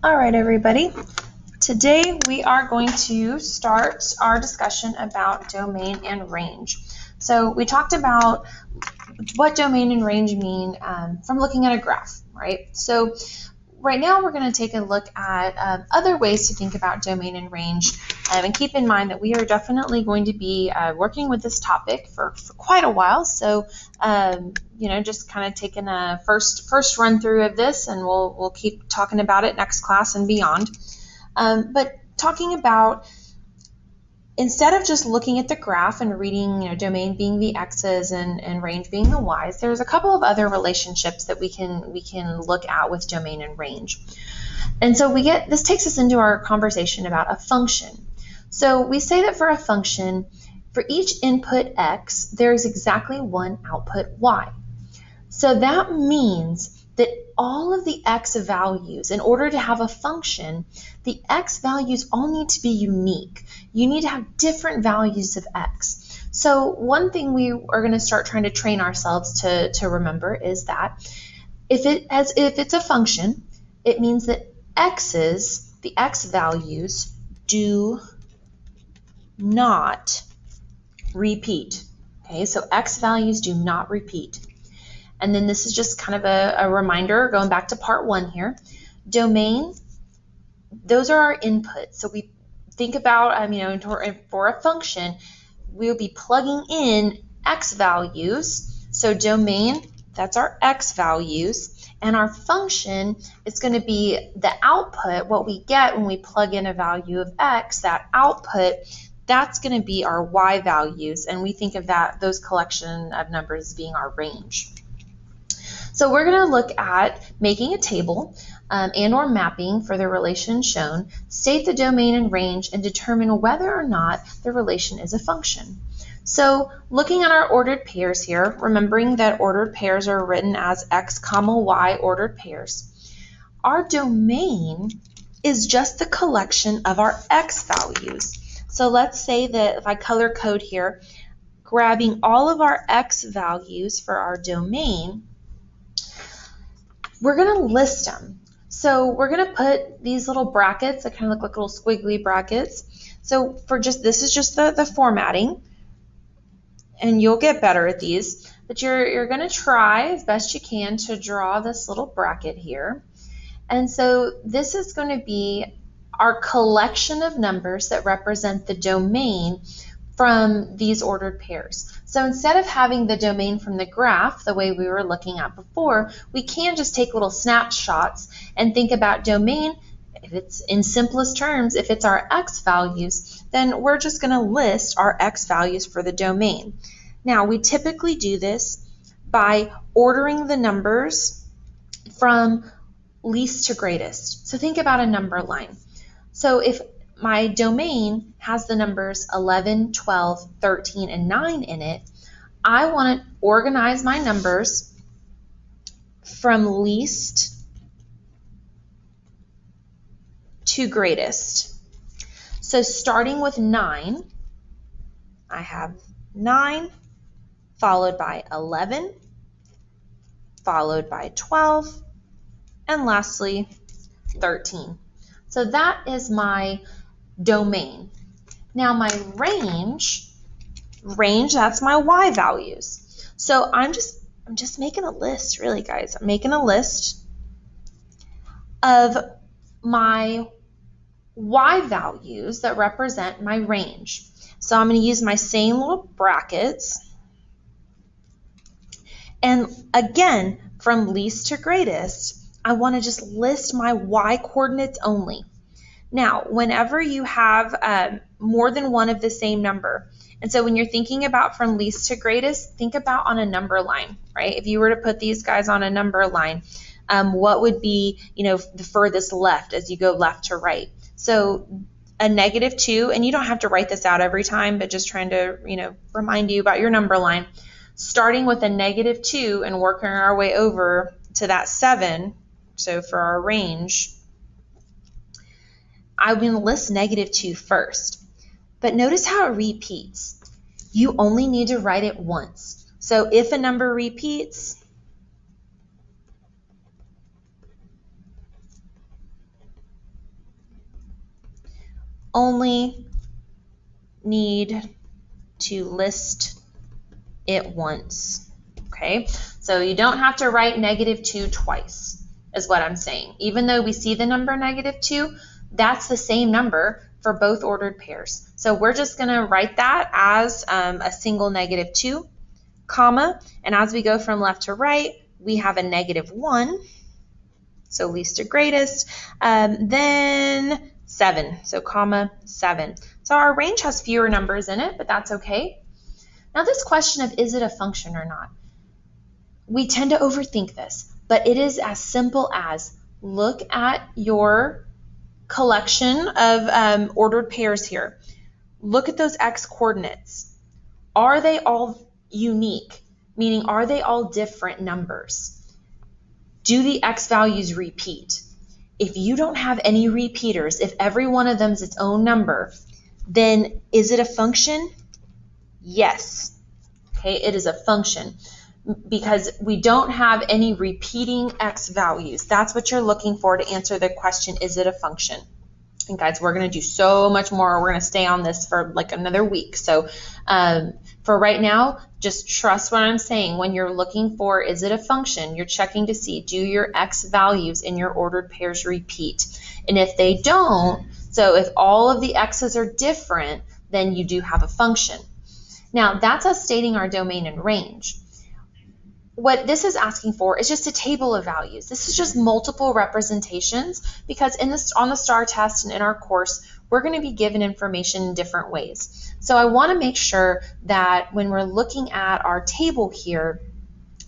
All right, everybody. Today we are going to start our discussion about domain and range. So we talked about what domain and range mean from looking at a graph, right? So right now we're going to take a look at other ways to think about domain and range, and keep in mind that we are definitely going to be working with this topic for quite a while. So just kind of taking a first run through of this, and we'll keep talking about it next class and beyond. But talking about, instead of just looking at the graph and reading, domain being the x's and range being the y's, there's a couple of other relationships that we can look at with domain and range. And so this takes us into our conversation about a function. So we say that for a function, for each input x, there's exactly one output y. So that means that all of the x values, in order to have a function, the x values all need to be unique. You need to have different values of x. So one thing we are going to start trying to train ourselves to remember is that if it's a function, it means that the x values do not repeat. Okay, so x values do not repeat. And then this is just kind of a reminder, going back to part 1 here. Domain, those are our inputs. So we think about, for a function, we'll be plugging in x values. So domain, that's our x values. And our function is going to be the output, what we get when we plug in a value of x, that output, that's going to be our y values. And we think of those collection of numbers as being our range. So we're going to look at making a table and or mapping for the relation shown, state the domain and range, and determine whether or not the relation is a function. So looking at our ordered pairs here, remembering that ordered pairs are written as x comma y ordered pairs, our domain is just the collection of our x values. So let's say that if I color code here, grabbing all of our x values for our domain, we're going to list them. So we're going to put these little brackets that kind of look like little squiggly brackets. So this is just the formatting, and you'll get better at these, but you're going to try as best you can to draw this little bracket here. And so this is going to be our collection of numbers that represent the domain from these ordered pairs. So instead of having the domain from the graph, the way we were looking at before, we can just take little snapshots and think about domain. If it's in simplest terms, if it's our x values, then we're just going to list our x values for the domain. Now, we typically do this by ordering the numbers from least to greatest. So think about a number line. So if my domain has the numbers 11, 12, 13, and 9 in it, I want to organize my numbers from least to greatest. So starting with 9, I have 9, followed by 11, followed by 12, and lastly 13. So that is my domain. Now my range, that's my y values. So I'm just making a list, really, guys. I'm making a list of my y values that represent my range. So I'm going to use my same little brackets. And again, from least to greatest, I want to just list my y coordinates only. Now, whenever you have more than one of the same number, and so when you're thinking about from least to greatest, think about on a number line, right? If you were to put these guys on a number line, what would be, the furthest left as you go left to right? So a -2, and you don't have to write this out every time, but just trying to, remind you about your number line. Starting with a -2 and working our way over to that 7, so for our range, I'm going to list -2 first. But notice how it repeats. You only need to write it once. So if a number repeats, only need to list it once. Okay, so you don't have to write -2 twice, is what I'm saying. Even though we see the number -2, that's the same number for both ordered pairs. So we're just going to write that as a single -2, comma, and as we go from left to right, we have a -1, so least to greatest, then 7, so comma 7. So our range has fewer numbers in it, but that's okay. Now this question of is it a function or not, we tend to overthink this, but it is as simple as look at your collection of ordered pairs here. Look at those x coordinates. Are they all unique? Meaning, are they all different numbers? Do the x values repeat? If you don't have any repeaters, if every one of them is its own number, then is it a function? Yes. Okay, it is a function because we don't have any repeating x values. That's what you're looking for to answer the question, is it a function? And guys, we're going to do so much more. We're going to stay on this for like another week. So for right now, just trust what I'm saying. When you're looking for, is it a function? You're checking to see, do your x values in your ordered pairs repeat? And if they don't, so if all of the x's are different, then you do have a function. Now, that's us stating our domain and range. What this is asking for is just a table of values. This is just multiple representations because on the STAR test and in our course, we're going to be given information in different ways. So I want to make sure that when we're looking at our table here,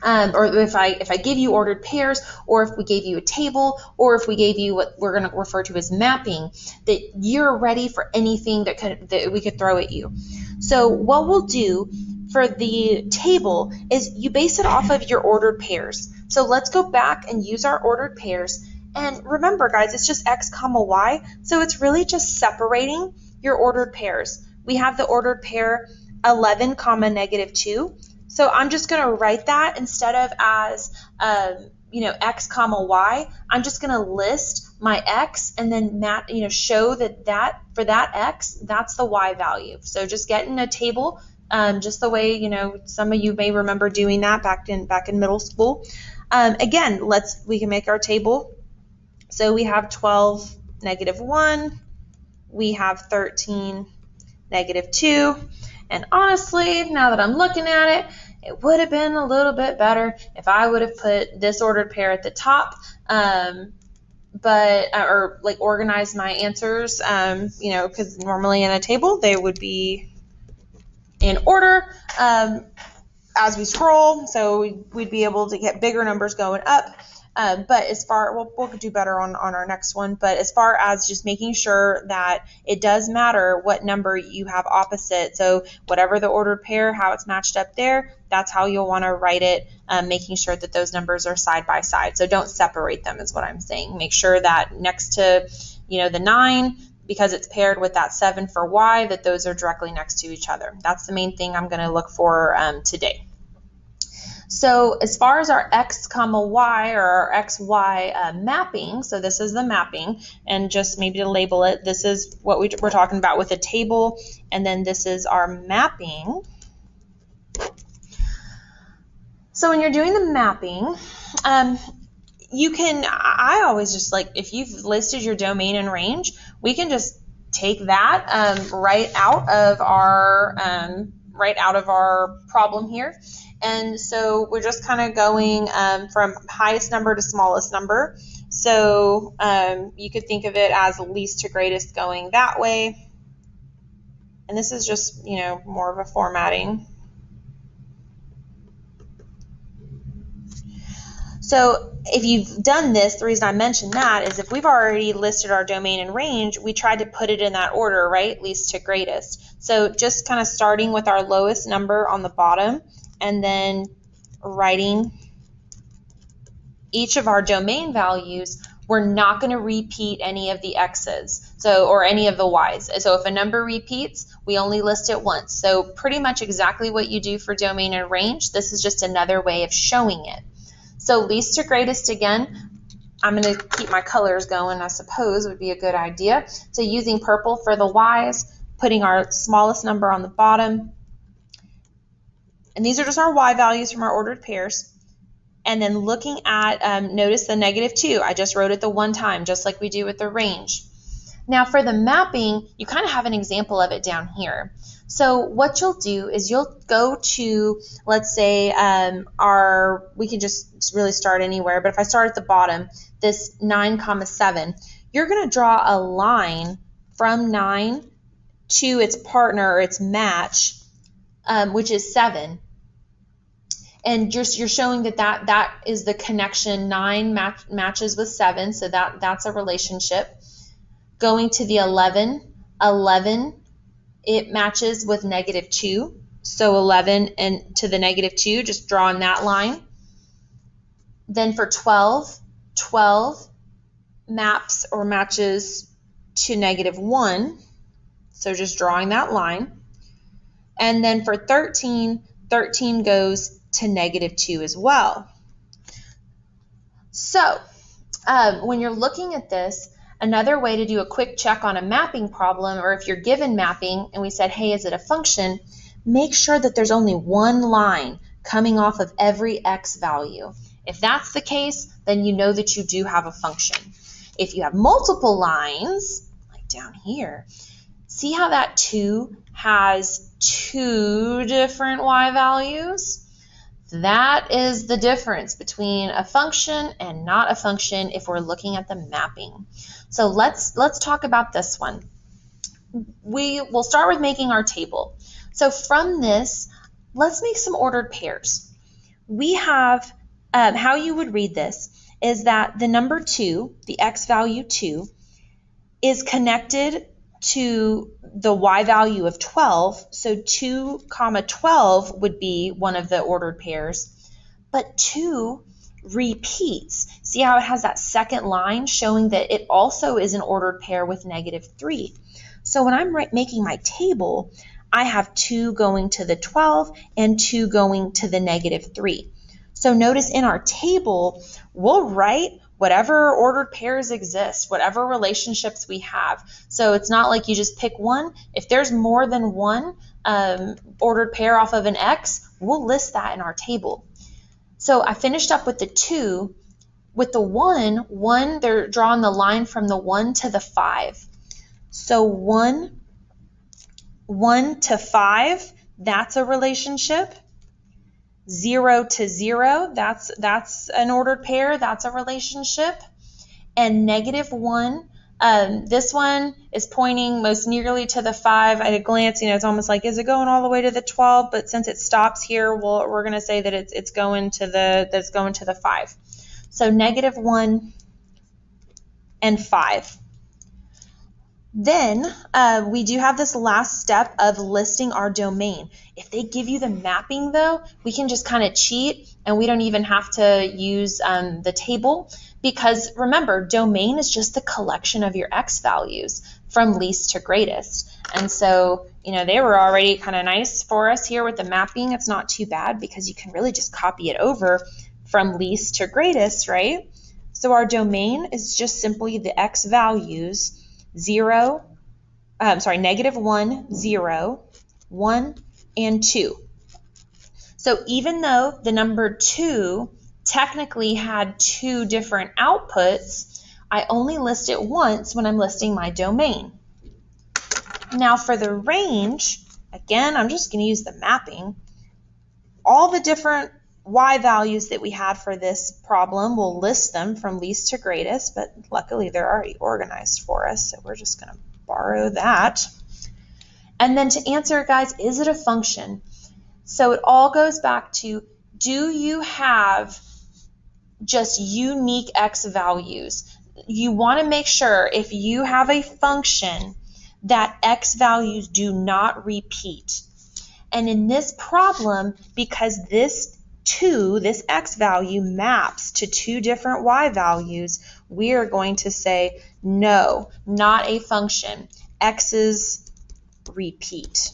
or if I give you ordered pairs, or if we gave you a table, or if we gave you what we're going to refer to as mapping, that you're ready for anything that we could throw at you. So what we'll do for the table is you base it off of your ordered pairs. So let's go back and use our ordered pairs. And remember, guys, it's just x comma y. So it's really just separating your ordered pairs. We have the ordered pair 11 comma -2. So I'm just going to write that instead of as x comma y. I'm just going to list my x and then show that for that x, that's the y value. So just get in a table. Just the way, some of you may remember doing that back in middle school. Again, we can make our table. So we have 12 -1, we have 13 -2, and honestly, now that I'm looking at it, it would have been a little bit better if I would have put this ordered pair at the top, or like organized my answers, because normally in a table they would be in order as we scroll, so we'd be able to get bigger numbers going up. But we'll do better on our next one. But as far as just making sure that it does matter what number you have opposite, so whatever the ordered pair, how it's matched up there, that's how you'll want to write it, making sure that those numbers are side by side. So don't separate them is what I'm saying. Make sure that next to the 9, because it's paired with that 7 for y, that those are directly next to each other. That's the main thing I'm going to look for today. So as far as our x comma y or our xy mapping, so this is the mapping, and just maybe to label it, this is what we're talking about with a table, and then this is our mapping. So when you're doing the mapping, I always just if you've listed your domain and range, we can just take that right out of our problem here. And so we're just kind of going from highest number to smallest number. So you could think of it as least to greatest going that way. And this is just, more of a formatting. So if you've done this, the reason I mentioned that is if we've already listed our domain and range, we tried to put it in that order, right? Least to greatest. So just kind of starting with our lowest number on the bottom and then writing each of our domain values. We're not going to repeat any of the x's, or any of the y's. So if a number repeats, we only list it once. So pretty much exactly what you do for domain and range. This is just another way of showing it. So least to greatest again, I'm going to keep my colors going, I suppose, would be a good idea. So using purple for the y's, putting our smallest number on the bottom. And these are just our y values from our ordered pairs. And then looking at, notice the -2. I just wrote it the one time, just like we do with the range. Now for the mapping, you kind of have an example of it down here. So what you'll do is you'll go to, let's say, we can just really start anywhere, but if I start at the bottom, this 9, 7, you're going to draw a line from 9 to its partner or its match, which is 7. And you're showing that is the connection. 9 matches with 7, so that's a relationship. Going to the 11, it matches with -2. So 11 and to the -2, just drawing that line. Then for 12 maps or matches to -1. So just drawing that line. And then for 13 goes to -2 as well. So when you're looking at this, another way to do a quick check on a mapping problem, or if you're given mapping and we said, hey, is it a function, make sure that there's only one line coming off of every x value. If that's the case, then you know that you do have a function. If you have multiple lines, like down here, see how that 2 has 2 different y values? That is the difference between a function and not a function if we're looking at the mapping. So let's talk about this one. We will start with making our table. So from this, let's make some ordered pairs. We have, how you would read this is that the number 2, the x value 2, is connected to the y value of 12, so 2, 12 would be one of the ordered pairs, but 2 repeats. See how it has that second line showing that it also is an ordered pair with -3. So when I'm making my table, I have 2 going to the 12 and 2 going to the -3. So notice in our table, we'll write whatever ordered pairs exist, whatever relationships we have. So it's not like you just pick one. If there's more than one ordered pair off of an x, we'll list that in our table. So I finished up with the 2. With the 1, they're drawing the line from the 1 to the 5. So 1 to 5, that's a relationship. 0 to 0, that's an ordered pair, that's a relationship. And -1, this one is pointing most nearly to the 5. At a glance, it's almost like, is it going all the way to the 12? But since it stops here, we're going to say that it's going to the 5. So -1 and 5. Then we do have this last step of listing our domain. If they give you the mapping, though, we can just kind of cheat, and we don't even have to use the table, because remember, domain is just the collection of your x values from least to greatest. And so, they were already kind of nice for us here with the mapping. It's not too bad because you can really just copy it over from least to greatest, right? So our domain is just simply the x values, -1, 0, 1, and 2. So even though the number 2 technically had 2 different outputs, I only list it once when I'm listing my domain. Now for the range, again, I'm just going to use the mapping. All the different y values that we had for this problem, we'll list them from least to greatest, but luckily they're already organized for us, so we're just going to borrow that. And then to answer, guys, is it a function? So it all goes back to, do you have just unique x values? You want to make sure if you have a function that x values do not repeat. And in this problem, because this x value maps to 2 different y values, we are going to say no, not a function. X's repeat.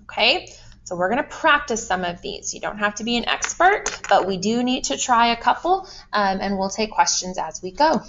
Okay, So we're going to practice some of these. You don't have to be an expert, but we do need to try a couple, and we'll take questions as we go.